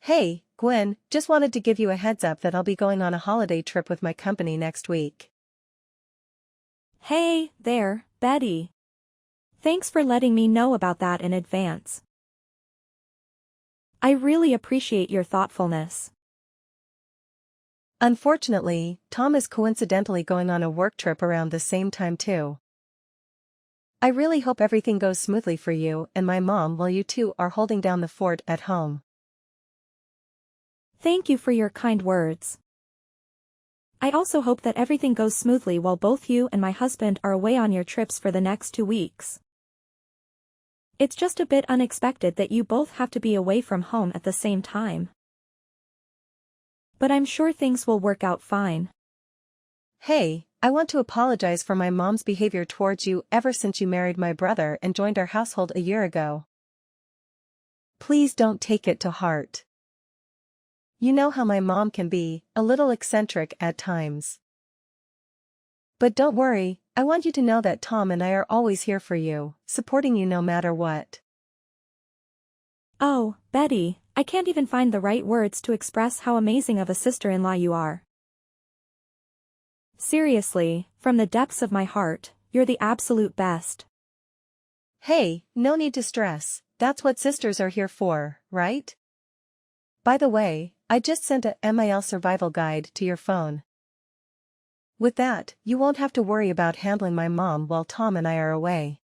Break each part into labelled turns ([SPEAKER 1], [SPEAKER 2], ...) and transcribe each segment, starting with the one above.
[SPEAKER 1] Hey, Gwen, just wanted to give you a heads up that I'll be going on a holiday trip with my company next week.
[SPEAKER 2] Hey, there, Betty. Thanks for letting me know about that in advance. I really appreciate your thoughtfulness.
[SPEAKER 1] Unfortunately, Tom is coincidentally going on a work trip around the same time too. I really hope everything goes smoothly for you and my mom while you two are holding down the fort at home.
[SPEAKER 2] Thank you for your kind words. I also hope that everything goes smoothly while both you and my husband are away on your trips for the next 2 weeks. It's just a bit unexpected that you both have to be away from home at the same time. But I'm sure things will work out fine.
[SPEAKER 1] Hey, I want to apologize for my mom's behavior towards you ever since you married my brother and joined our household a year ago. Please don't take it to heart. You know how my mom can be, a little eccentric at times. But don't worry, I want you to know that Tom and I are always here for you, supporting you no matter what.
[SPEAKER 2] Oh, Betty, I can't even find the right words to express how amazing of a sister-in-law you are. Seriously, from the depths of my heart, you're the absolute best.
[SPEAKER 1] Hey, no need to stress, that's what sisters are here for, right? By the way, I just sent a MIL survival guide to your phone. With that, you won't have to worry about handling my mom while Tom and I are away.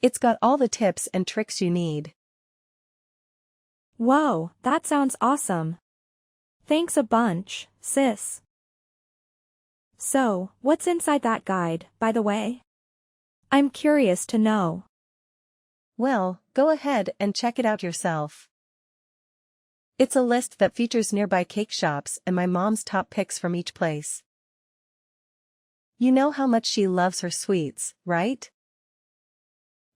[SPEAKER 1] It's got all the tips and tricks you need.
[SPEAKER 2] Whoa, that sounds awesome. Thanks a bunch, sis. So, what's inside that guide, by the way? I'm curious to know.
[SPEAKER 1] Well, go ahead and check it out yourself. It's a list that features nearby cake shops and my mom's top picks from each place. You know how much she loves her sweets, right?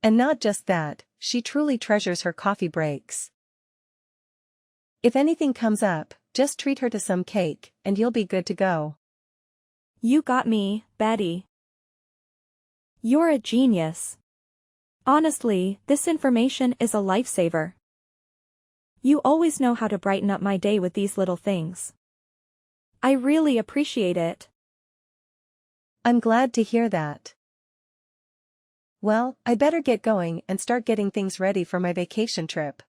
[SPEAKER 1] And not just that, she truly treasures her coffee breaks. If anything comes up, just treat her to some cake, and you'll be good to go.
[SPEAKER 2] You got me, Betty. You're a genius. Honestly, this information is a lifesaver. You always know how to brighten up my day with these little things. I really appreciate it.
[SPEAKER 1] I'm glad to hear that. Well, I better get going and start getting things ready for my vacation trip.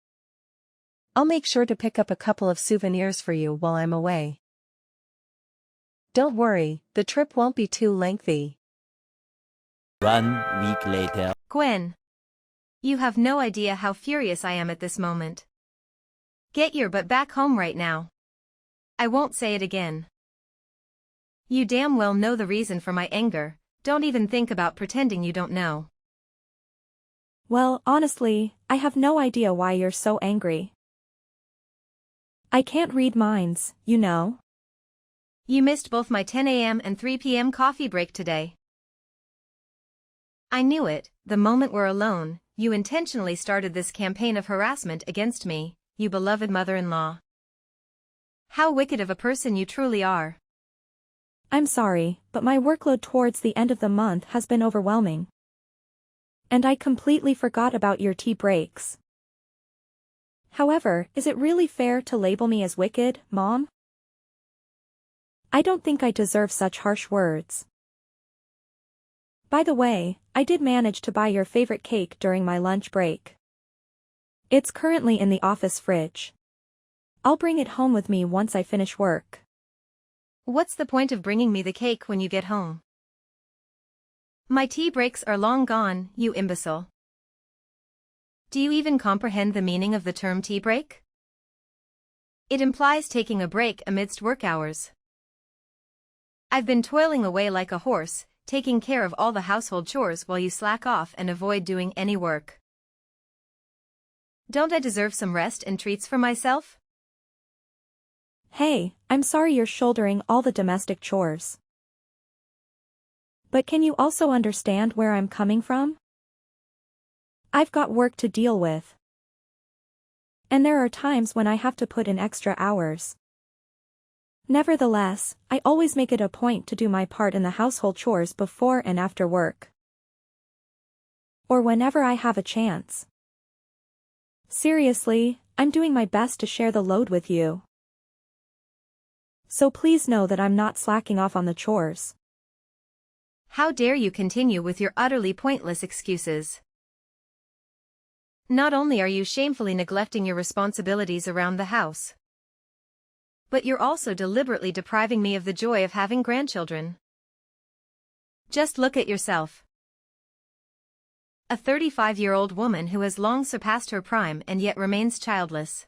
[SPEAKER 1] I'll make sure to pick up a couple of souvenirs for you while I'm away. Don't worry, the trip won't be too lengthy.
[SPEAKER 3] 1 week later.
[SPEAKER 4] Gwen. You have no idea how furious I am at this moment. Get your butt back home right now. I won't say it again. You damn well know the reason for my anger, don't even think about pretending you don't know.
[SPEAKER 2] Well, honestly, I have no idea why you're so angry. I can't read minds, you know.
[SPEAKER 4] You missed both my 10 a.m. and 3 p.m. coffee break today. I knew it, the moment we're alone, you intentionally started this campaign of harassment against me, you beloved mother-in-law. How wicked of a person you truly are.
[SPEAKER 2] I'm sorry, but my workload towards the end of the month has been overwhelming. And I completely forgot about your tea breaks. However, is it really fair to label me as wicked, Mom? I don't think I deserve such harsh words. By the way, I did manage to buy your favorite cake during my lunch break. It's currently in the office fridge. I'll bring it home with me once I finish work.
[SPEAKER 4] What's the point of bringing me the cake when you get home? My tea breaks are long gone, you imbecile. Do you even comprehend the meaning of the term tea break? It implies taking a break amidst work hours. I've been toiling away like a horse, taking care of all the household chores while you slack off and avoid doing any work. Don't I deserve some rest and treats for myself?
[SPEAKER 2] Hey, I'm sorry you're shouldering all the domestic chores. But can you also understand where I'm coming from? I've got work to deal with. And there are times when I have to put in extra hours. Nevertheless, I always make it a point to do my part in the household chores before and after work. Or whenever I have a chance. Seriously, I'm doing my best to share the load with you. So please know that I'm not slacking off on the chores.
[SPEAKER 4] How dare you continue with your utterly pointless excuses? Not only are you shamefully neglecting your responsibilities around the house, but you're also deliberately depriving me of the joy of having grandchildren. Just look at yourself. A 35-year-old woman who has long surpassed her prime and yet remains childless.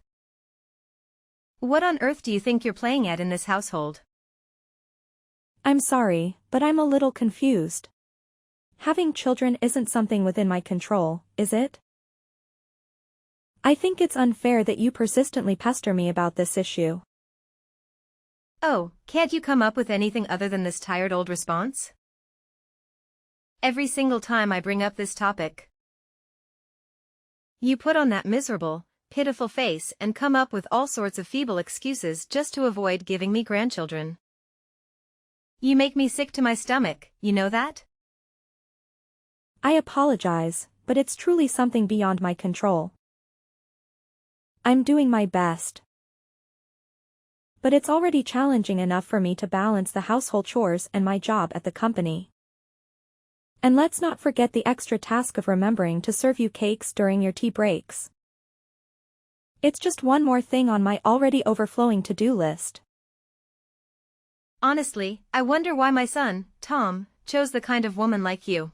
[SPEAKER 4] What on earth do you think you're playing at in this household?
[SPEAKER 2] I'm sorry, but I'm a little confused. Having children isn't something within my control, is it? I think it's unfair that you persistently pester me about this issue.
[SPEAKER 4] Oh, can't you come up with anything other than this tired old response? Every single time I bring up this topic, you put on that miserable, pitiful face and come up with all sorts of feeble excuses just to avoid giving me grandchildren. You make me sick to my stomach, you know that?
[SPEAKER 2] I apologize, but it's truly something beyond my control. I'm doing my best. But it's already challenging enough for me to balance the household chores and my job at the company. And let's not forget the extra task of remembering to serve you cakes during your tea breaks. It's just one more thing on my already overflowing to-do list.
[SPEAKER 4] Honestly, I wonder why my son, Tom, chose the kind of woman like you.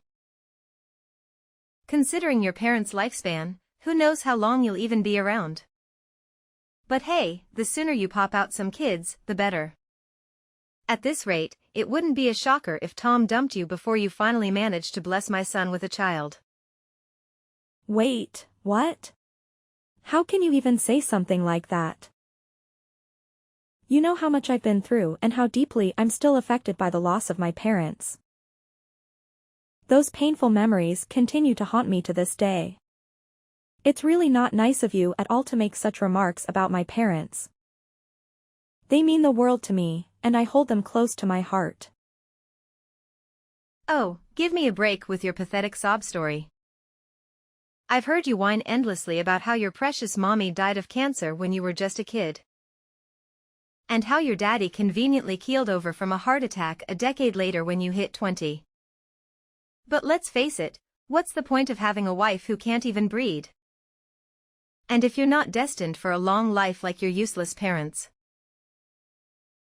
[SPEAKER 4] Considering your parents' lifespan, who knows how long you'll even be around. But hey, the sooner you pop out some kids, the better. At this rate, it wouldn't be a shocker if Tom dumped you before you finally managed to bless my son with a child.
[SPEAKER 2] Wait, what? How can you even say something like that? You know how much I've been through and how deeply I'm still affected by the loss of my parents. Those painful memories continue to haunt me to this day. It's really not nice of you at all to make such remarks about my parents. They mean the world to me, and I hold them close to my heart.
[SPEAKER 4] Oh, give me a break with your pathetic sob story. I've heard you whine endlessly about how your precious mommy died of cancer when you were just a kid. And how your daddy conveniently keeled over from a heart attack a decade later when you hit 20. But let's face it, what's the point of having a wife who can't even breed? And if you're not destined for a long life like your useless parents,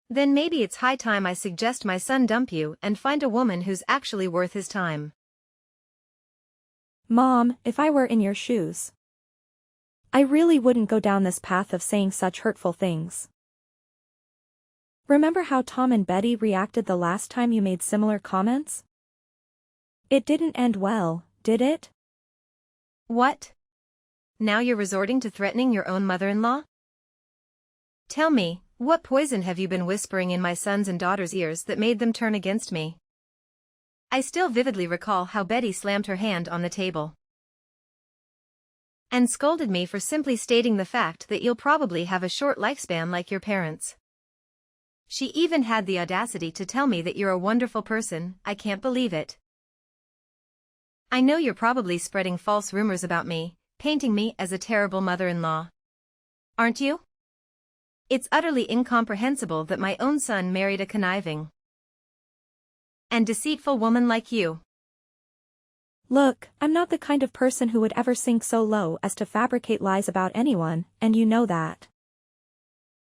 [SPEAKER 4] then maybe it's high time I suggest my son dump you and find a woman who's actually worth his time.
[SPEAKER 2] Mom, if I were in your shoes, I really wouldn't go down this path of saying such hurtful things. Remember how Tom and Betty reacted the last time you made similar comments? It didn't end well, did it?
[SPEAKER 4] What? Now you're resorting to threatening your own mother-in-law? Tell me, what poison have you been whispering in my sons' and daughters' ears that made them turn against me? I still vividly recall how Betty slammed her hand on the table and scolded me for simply stating the fact that you'll probably have a short lifespan like your parents. She even had the audacity to tell me that you're a wonderful person. I can't believe it. I know you're probably spreading false rumors about me, painting me as a terrible mother-in-law. Aren't you? It's utterly incomprehensible that my own son married a conniving and deceitful woman like you.
[SPEAKER 2] Look, I'm not the kind of person who would ever sink so low as to fabricate lies about anyone, and you know that.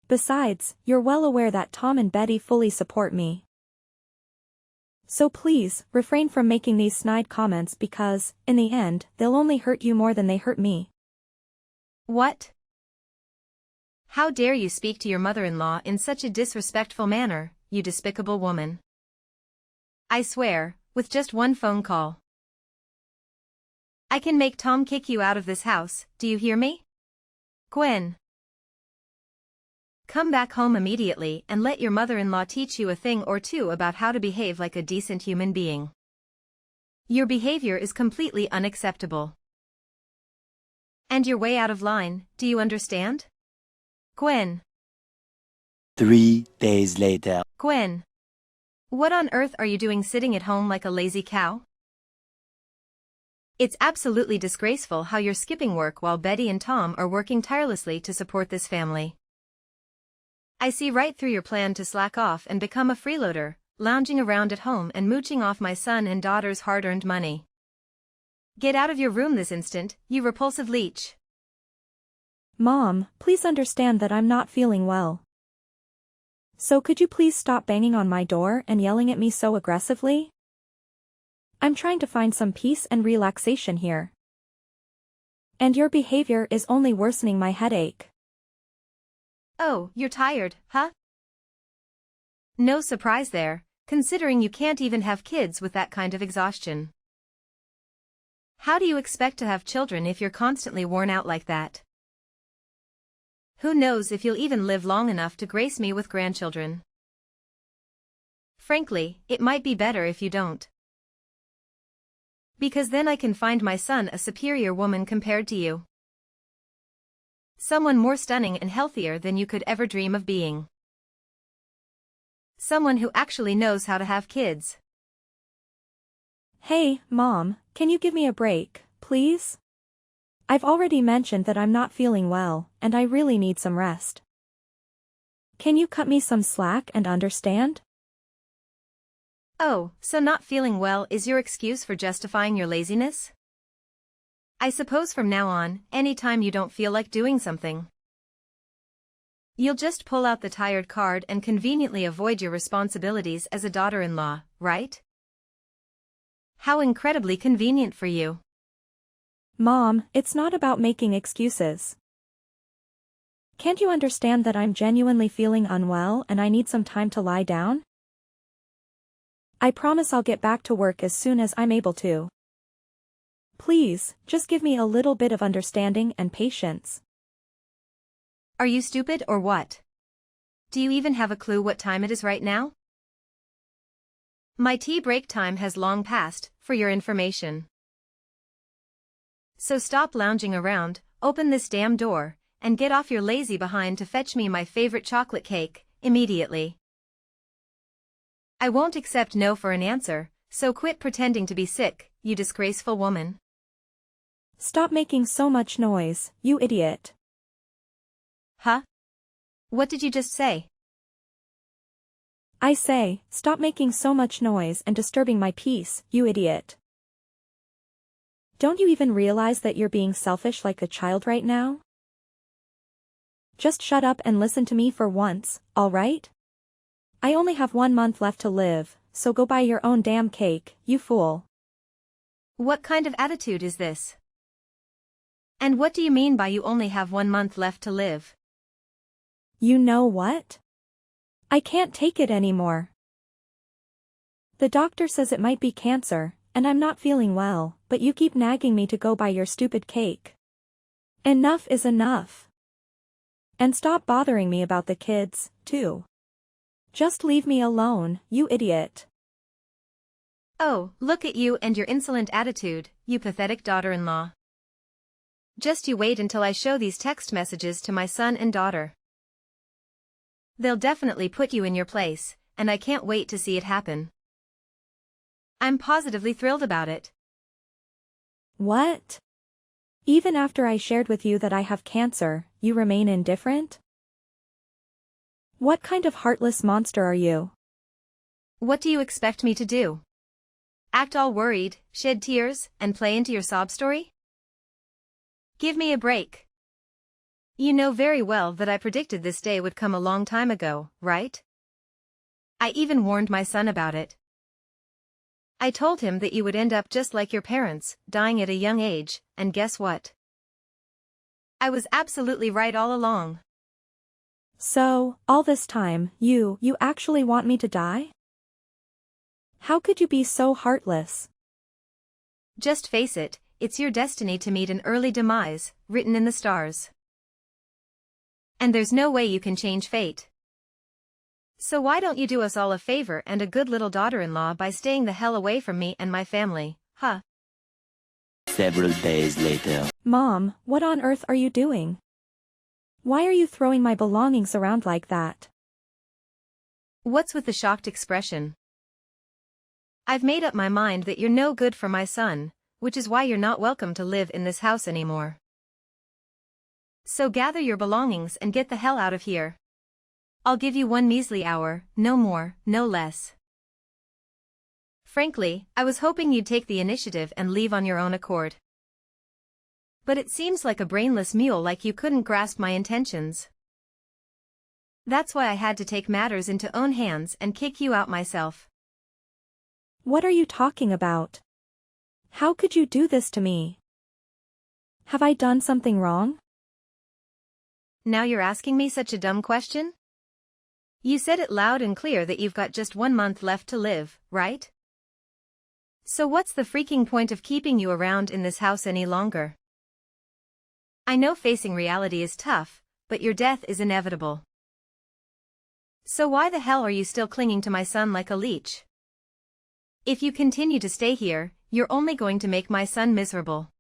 [SPEAKER 2] Besides, you're well aware that Tom and Betty fully support me. So please, refrain from making these snide comments because, in the end, they'll only hurt you more than they hurt me.
[SPEAKER 4] What? How dare you speak to your mother-in-law in such a disrespectful manner, you despicable woman? I swear, with just one phone call, I can make Tom kick you out of this house, do you hear me? Gwen. Come back home immediately and let your mother-in-law teach you a thing or two about how to behave like a decent human being. Your behavior is completely unacceptable. And you're way out of line, do you understand? Gwen.
[SPEAKER 3] 3 days later.
[SPEAKER 4] Gwen. What on earth are you doing sitting at home like a lazy cow? It's absolutely disgraceful how you're skipping work while Betty and Tom are working tirelessly to support this family. I see right through your plan to slack off and become a freeloader, lounging around at home and mooching off my son and daughter's hard-earned money. Get out of your room this instant, you repulsive leech.
[SPEAKER 2] Mom, please understand that I'm not feeling well. So could you please stop banging on my door and yelling at me so aggressively? I'm trying to find some peace and relaxation here. And your behavior is only worsening my headache.
[SPEAKER 4] Oh, you're tired, huh? No surprise there, considering you can't even have kids with that kind of exhaustion. How do you expect to have children if you're constantly worn out like that? Who knows if you'll even live long enough to grace me with grandchildren. Frankly, it might be better if you don't. Because then I can find my son a superior woman compared to you. Someone more stunning and healthier than you could ever dream of being. Someone who actually knows how to have kids.
[SPEAKER 2] Hey, Mom, can you give me a break, please? I've already mentioned that I'm not feeling well, and I really need some rest. Can you cut me some slack and understand?
[SPEAKER 4] Oh, so not feeling well is your excuse for justifying your laziness? I suppose from now on, anytime you don't feel like doing something, you'll just pull out the tired card and conveniently avoid your responsibilities as a daughter-in-law, right? How incredibly convenient for you.
[SPEAKER 2] Mom, it's not about making excuses. Can't you understand that I'm genuinely feeling unwell and I need some time to lie down? I promise I'll get back to work as soon as I'm able to. Please, just give me a little bit of understanding and patience.
[SPEAKER 4] Are you stupid or what? Do you even have a clue what time it is right now? My tea break time has long passed, for your information. So stop lounging around, open this damn door, and get off your lazy behind to fetch me my favorite chocolate cake, immediately. I won't accept no for an answer, so quit pretending to be sick, you disgraceful woman.
[SPEAKER 2] Stop making so much noise, you idiot.
[SPEAKER 4] Huh? What did you just say?
[SPEAKER 2] I say, stop making so much noise and disturbing my peace, you idiot. Don't you even realize that you're being selfish like a child right now? Just shut up and listen to me for once, alright? I only have 1 month left to live, so go buy your own damn cake, you fool.
[SPEAKER 4] What kind of attitude is this? And what do you mean by you only have 1 month left to live?
[SPEAKER 2] You know what? I can't take it anymore. The doctor says it might be cancer, and I'm not feeling well, but you keep nagging me to go buy your stupid cake. Enough is enough. And stop bothering me about the kids, too. Just leave me alone, you idiot.
[SPEAKER 4] Oh, look at you and your insolent attitude, you pathetic daughter-in-law. Just you wait until I show these text messages to my son and daughter. They'll definitely put you in your place, and I can't wait to see it happen. I'm positively thrilled about it.
[SPEAKER 2] What? Even after I shared with you that I have cancer, you remain indifferent? What kind of heartless monster are you?
[SPEAKER 4] What do you expect me to do? Act all worried, shed tears, and play into your sob story? Give me a break. You know very well that I predicted this day would come a long time ago, right? I even warned my son about it. I told him that you would end up just like your parents, dying at a young age, and guess what? I was absolutely right all along.
[SPEAKER 2] So, all this time, you actually want me to die? How could you be so heartless?
[SPEAKER 4] Just face it, it's your destiny to meet an early demise, written in the stars. And there's no way you can change fate. So why don't you do us all a favor and a good little daughter-in-law by staying the hell away from me and my family, huh?
[SPEAKER 3] Several days later.
[SPEAKER 2] Mom, what on earth are you doing? Why are you throwing my belongings around like that?
[SPEAKER 4] What's with the shocked expression? I've made up my mind that you're no good for my son, which is why you're not welcome to live in this house anymore. So gather your belongings and get the hell out of here. I'll give you 1 measly hour, no more, no less. Frankly, I was hoping you'd take the initiative and leave on your own accord. But it seems like a brainless mule like you couldn't grasp my intentions. That's why I had to take matters into own hands and kick you out myself.
[SPEAKER 2] What are you talking about? How could you do this to me? Have I done something wrong?
[SPEAKER 4] Now you're asking me such a dumb question? You said it loud and clear that you've got just 1 month left to live, right? So what's the freaking point of keeping you around in this house any longer? I know facing reality is tough, but your death is inevitable. So why the hell are you still clinging to my son like a leech? If you continue to stay here, you're only going to make my son miserable.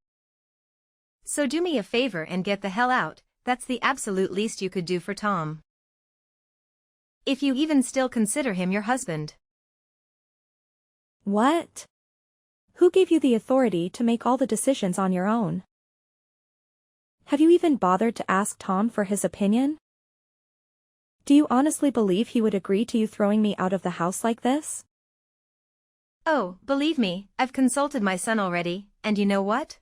[SPEAKER 4] So do me a favor and get the hell out. That's the absolute least you could do for Tom. If you even still consider him your husband.
[SPEAKER 2] What? Who gave you the authority to make all the decisions on your own? Have you even bothered to ask Tom for his opinion? Do you honestly believe he would agree to you throwing me out of the house like this?
[SPEAKER 4] Oh, believe me, I've consulted my son already, and you know what?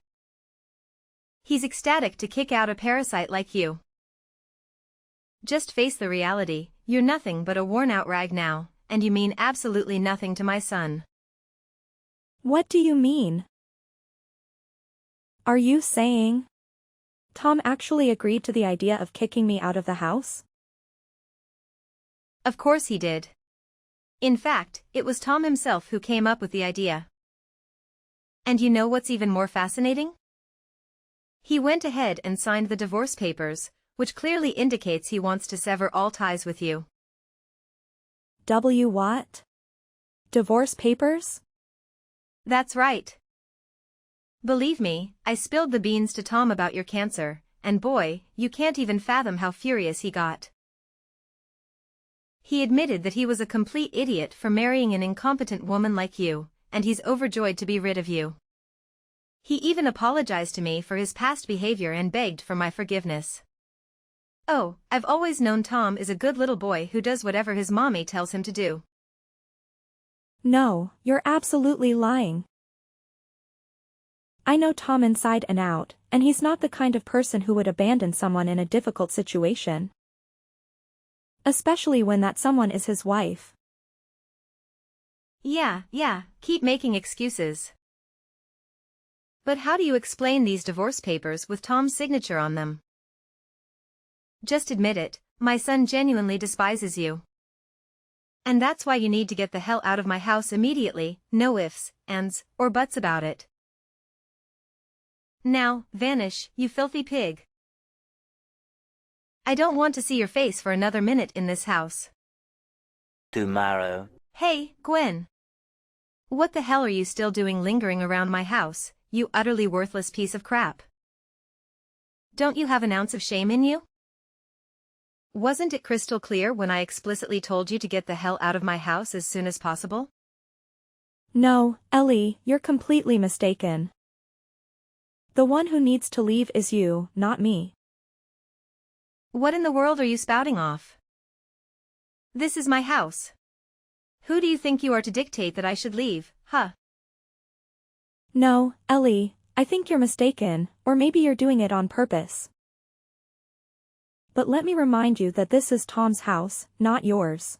[SPEAKER 4] He's ecstatic to kick out a parasite like you. Just face the reality, you're nothing but a worn-out rag now, and you mean absolutely nothing to my son.
[SPEAKER 2] What do you mean? Are you saying Tom actually agreed to the idea of kicking me out of the house?
[SPEAKER 4] Of course he did. In fact, it was Tom himself who came up with the idea. And you know what's even more fascinating? He went ahead and signed the divorce papers, which clearly indicates he wants to sever all ties with you.
[SPEAKER 2] What? Divorce papers?
[SPEAKER 4] That's right. Believe me, I spilled the beans to Tom about your cancer, and boy, you can't even fathom how furious he got. He admitted that he was a complete idiot for marrying an incompetent woman like you, and he's overjoyed to be rid of you. He even apologized to me for his past behavior and begged for my forgiveness. Oh, I've always known Tom is a good little boy who does whatever his mommy tells him to do.
[SPEAKER 2] No, you're absolutely lying. I know Tom inside and out, and he's not the kind of person who would abandon someone in a difficult situation. Especially when that someone is his wife.
[SPEAKER 4] Yeah, keep making excuses. But how do you explain these divorce papers with Tom's signature on them? Just admit it, my son genuinely despises you. And that's why you need to get the hell out of my house immediately, no ifs, ands, or buts about it. Now, vanish, you filthy pig. I don't want to see your face for another minute in this house.
[SPEAKER 3] Tomorrow.
[SPEAKER 4] Hey, Gwen. What the hell are you still doing lingering around my house, you utterly worthless piece of crap? Don't you have an ounce of shame in you? Wasn't it crystal clear when I explicitly told you to get the hell out of my house as soon as possible?
[SPEAKER 2] No, Ellie, you're completely mistaken. The one who needs to leave is you, not me.
[SPEAKER 4] What in the world are you spouting off? This is my house. Who do you think you are to dictate that I should leave, huh?
[SPEAKER 2] No, Ellie, I think you're mistaken, or maybe you're doing it on purpose. But let me remind you that this is Tom's house, not yours.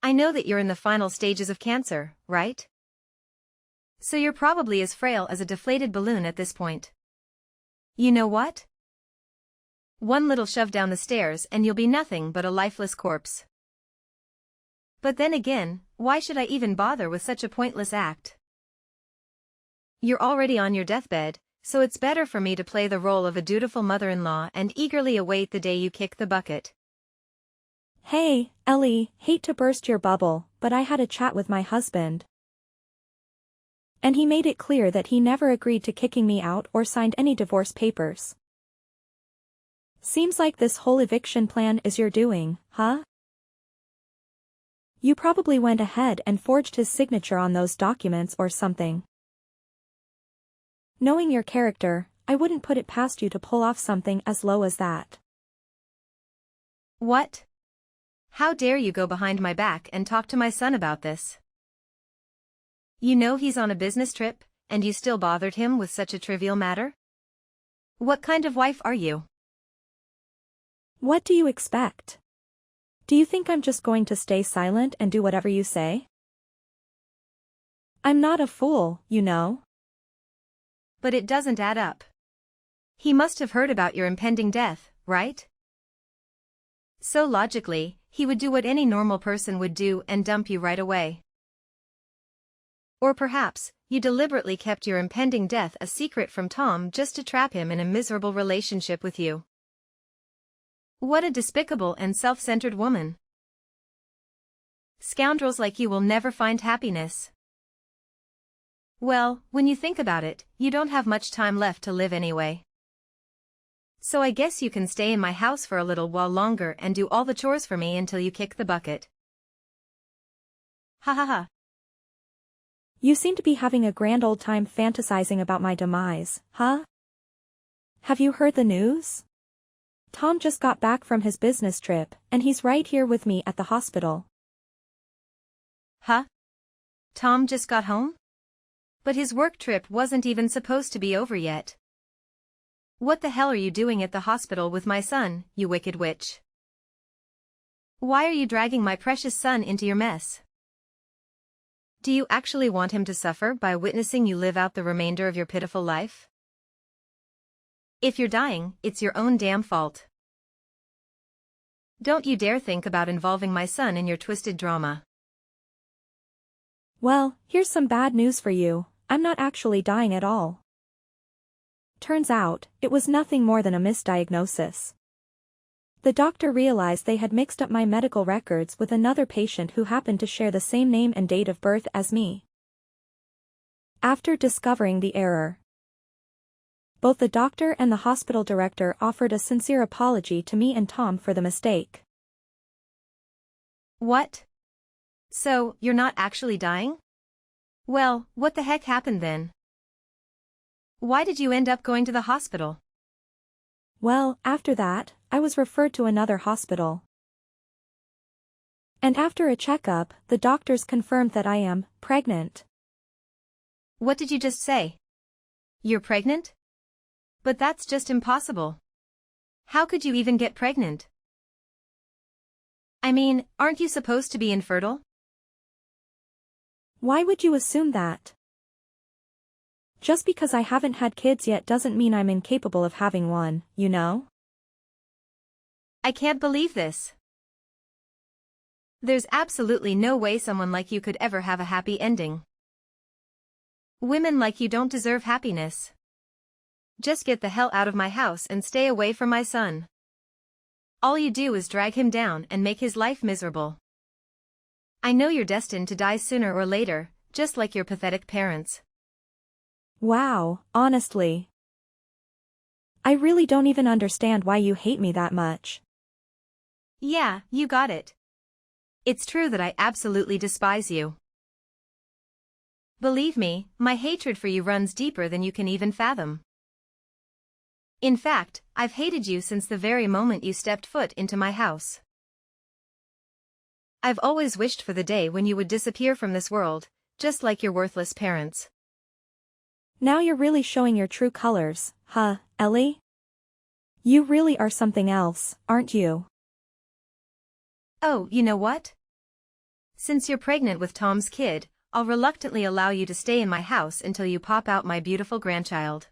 [SPEAKER 4] I know that you're in the final stages of cancer, right? So you're probably as frail as a deflated balloon at this point. You know what? One little shove down the stairs and you'll be nothing but a lifeless corpse. But then again, why should I even bother with such a pointless act? You're already on your deathbed, so it's better for me to play the role of a dutiful mother-in-law and eagerly await the day you kick the bucket.
[SPEAKER 2] Hey, Ellie, hate to burst your bubble, but I had a chat with my husband. And he made it clear that he never agreed to kicking me out or signed any divorce papers. Seems like this whole eviction plan is your doing, huh? You probably went ahead and forged his signature on those documents or something. Knowing your character, I wouldn't put it past you to pull off something as low as that.
[SPEAKER 4] What? How dare you go behind my back and talk to my son about this? You know he's on a business trip, and you still bothered him with such a trivial matter? What kind of wife are you?
[SPEAKER 2] What do you expect? Do you think I'm just going to stay silent and do whatever you say? I'm not a fool, you know.
[SPEAKER 4] But it doesn't add up. He must have heard about your impending death, right? So logically, he would do what any normal person would do and dump you right away. Or perhaps, you deliberately kept your impending death a secret from Tom just to trap him in a miserable relationship with you. What a despicable and self-centered woman. Scoundrels like you will never find happiness. Well, when you think about it, you don't have much time left to live anyway. So I guess you can stay in my house for a little while longer and do all the chores for me until you kick the bucket. Ha ha ha.
[SPEAKER 2] You seem to be having a grand old time fantasizing about my demise, huh? Have you heard the news? Tom just got back from his business trip, and he's right here with me at the hospital.
[SPEAKER 4] Huh? Tom just got home? But his work trip wasn't even supposed to be over yet. What the hell are you doing at the hospital with my son, you wicked witch? Why are you dragging my precious son into your mess? Do you actually want him to suffer by witnessing you live out the remainder of your pitiful life? If you're dying, it's your own damn fault. Don't you dare think about involving my son in your twisted drama.
[SPEAKER 2] Well, here's some bad news for you. I'm not actually dying at all. Turns out, it was nothing more than a misdiagnosis. The doctor realized they had mixed up my medical records with another patient who happened to share the same name and date of birth as me. After discovering the error, both the doctor and the hospital director offered a sincere apology to me and Tom for the mistake.
[SPEAKER 4] What? So, you're not actually dying? Well, what the heck happened then? Why did you end up going to the hospital?
[SPEAKER 2] Well, after that, I was referred to another hospital. And after a checkup, the doctors confirmed that I am pregnant.
[SPEAKER 4] What did you just say? You're pregnant? But that's just impossible. How could you even get pregnant? I mean, aren't you supposed to be infertile?
[SPEAKER 2] Why would you assume that? Just because I haven't had kids yet doesn't mean I'm incapable of having one, you know?
[SPEAKER 4] I can't believe this. There's absolutely no way someone like you could ever have a happy ending. Women like you don't deserve happiness. Just get the hell out of my house and stay away from my son. All you do is drag him down and make his life miserable. I know you're destined to die sooner or later, just like your pathetic parents.
[SPEAKER 2] Wow, honestly. I really don't even understand why you hate me that much.
[SPEAKER 4] Yeah, you got it. It's true that I absolutely despise you. Believe me, my hatred for you runs deeper than you can even fathom. In fact, I've hated you since the very moment you stepped foot into my house. I've always wished for the day when you would disappear from this world, just like your worthless parents.
[SPEAKER 2] Now you're really showing your true colors, huh, Ellie? You really are something else, aren't you?
[SPEAKER 4] Oh, you know what? Since you're pregnant with Tom's kid, I'll reluctantly allow you to stay in my house until you pop out my beautiful grandchild.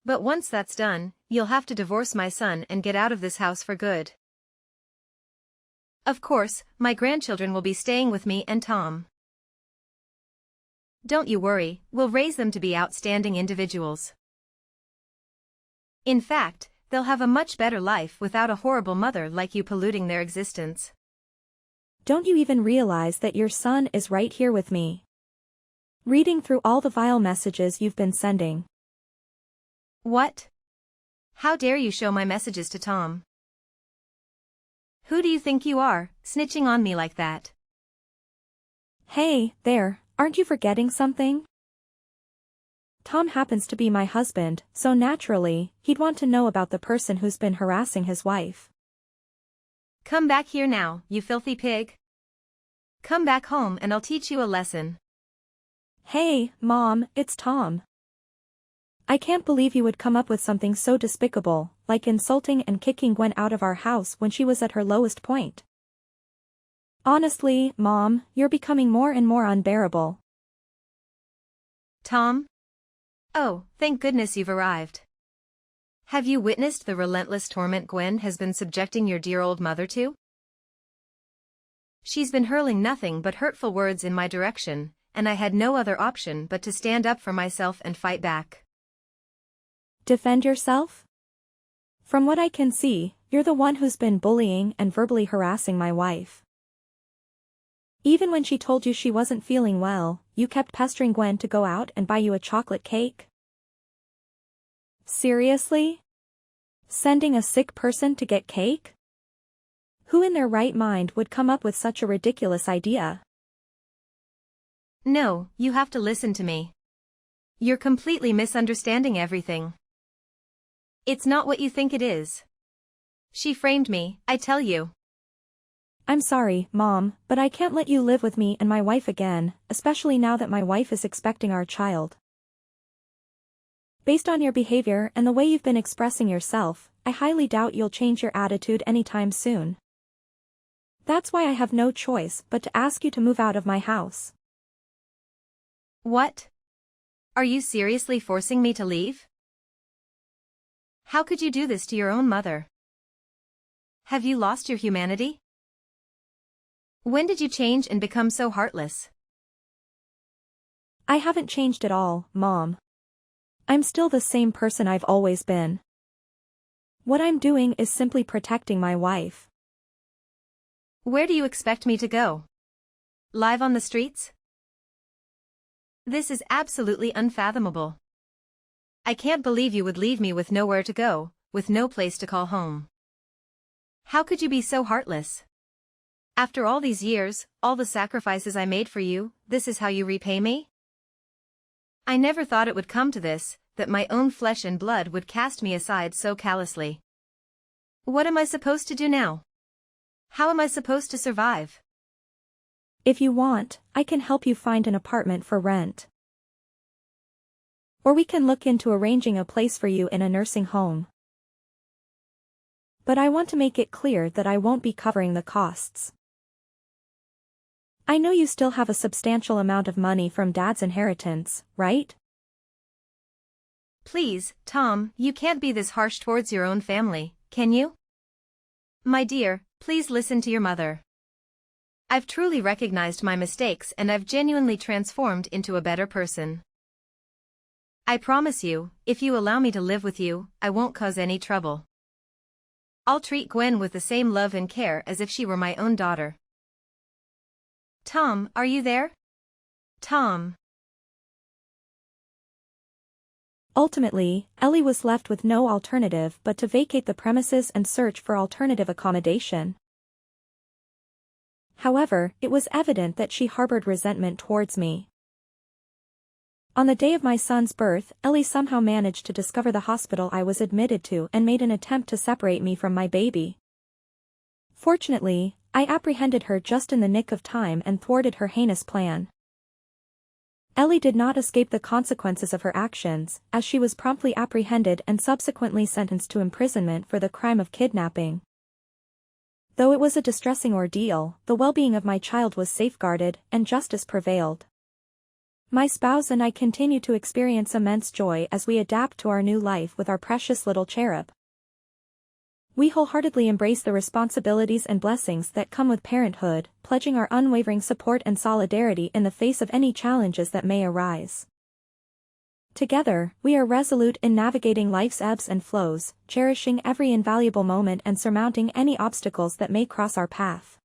[SPEAKER 4] But once that's done, you'll have to divorce my son and get out of this house for good. Of course, my grandchildren will be staying with me and Tom. Don't you worry, we'll raise them to be outstanding individuals. In fact, they'll have a much better life without a horrible mother like you polluting their existence.
[SPEAKER 2] Don't you even realize that your son is right here with me? Reading through all the vile messages you've been sending.
[SPEAKER 4] What? How dare you show my messages to Tom? Who do you think you are, snitching on me like that?
[SPEAKER 2] Hey, there, aren't you forgetting something? Tom happens to be my husband, so naturally, he'd want to know about the person who's been harassing his wife.
[SPEAKER 4] Come back here now, you filthy pig. Come back home and I'll teach you a lesson.
[SPEAKER 2] Hey, Mom, it's Tom. I can't believe you would come up with something so despicable, like insulting and kicking Gwen out of our house when she was at her lowest point. Honestly, Mom, you're becoming more and more unbearable.
[SPEAKER 4] Tom? Oh, thank goodness you've arrived. Have you witnessed the relentless torment Gwen has been subjecting your dear old mother to? She's been hurling nothing but hurtful words in my direction, and I had no other option but to stand up for myself and fight back.
[SPEAKER 2] Defend yourself? From what I can see, you're the one who's been bullying and verbally harassing my wife. Even when she told you she wasn't feeling well, you kept pestering Gwen to go out and buy you a chocolate cake? Seriously? Sending a sick person to get cake? Who in their right mind would come up with such a ridiculous idea?
[SPEAKER 4] No, you have to listen to me. You're completely misunderstanding everything. It's not what you think it is. She framed me, I tell you.
[SPEAKER 2] I'm sorry, Mom, but I can't let you live with me and my wife again, especially now that my wife is expecting our child. Based on your behavior and the way you've been expressing yourself, I highly doubt you'll change your attitude anytime soon. That's why I have no choice but to ask you to move out of my house.
[SPEAKER 4] What? Are you seriously forcing me to leave? How could you do this to your own mother? Have you lost your humanity? When did you change and become so heartless?
[SPEAKER 2] I haven't changed at all, Mom. I'm still the same person I've always been. What I'm doing is simply protecting my wife.
[SPEAKER 4] Where do you expect me to go? Live on the streets? This is absolutely unfathomable. I can't believe you would leave me with nowhere to go, with no place to call home. How could you be so heartless? After all these years, all the sacrifices I made for you, this is how you repay me? I never thought it would come to this, that my own flesh and blood would cast me aside so callously. What am I supposed to do now? How am I supposed to survive?
[SPEAKER 2] If you want, I can help you find an apartment for rent. Or we can look into arranging a place for you in a nursing home. But I want to make it clear that I won't be covering the costs. I know you still have a substantial amount of money from Dad's inheritance, right?
[SPEAKER 4] Please, Tom, you can't be this harsh towards your own family, can you? My dear, please listen to your mother. I've truly recognized my mistakes and I've genuinely transformed into a better person. I promise you, if you allow me to live with you, I won't cause any trouble. I'll treat Gwen with the same love and care as if she were my own daughter. Tom, are you there? Tom.
[SPEAKER 2] Ultimately, Ellie was left with no alternative but to vacate the premises and search for alternative accommodation. However, it was evident that she harbored resentment towards me. On the day of my son's birth, Ellie somehow managed to discover the hospital I was admitted to and made an attempt to separate me from my baby. Fortunately, I apprehended her just in the nick of time and thwarted her heinous plan. Ellie did not escape the consequences of her actions, as she was promptly apprehended and subsequently sentenced to imprisonment for the crime of kidnapping. Though it was a distressing ordeal, the well-being of my child was safeguarded and justice prevailed. My spouse and I continue to experience immense joy as we adapt to our new life with our precious little cherub. We wholeheartedly embrace the responsibilities and blessings that come with parenthood, pledging our unwavering support and solidarity in the face of any challenges that may arise. Together, we are resolute in navigating life's ebbs and flows, cherishing every invaluable moment and surmounting any obstacles that may cross our path.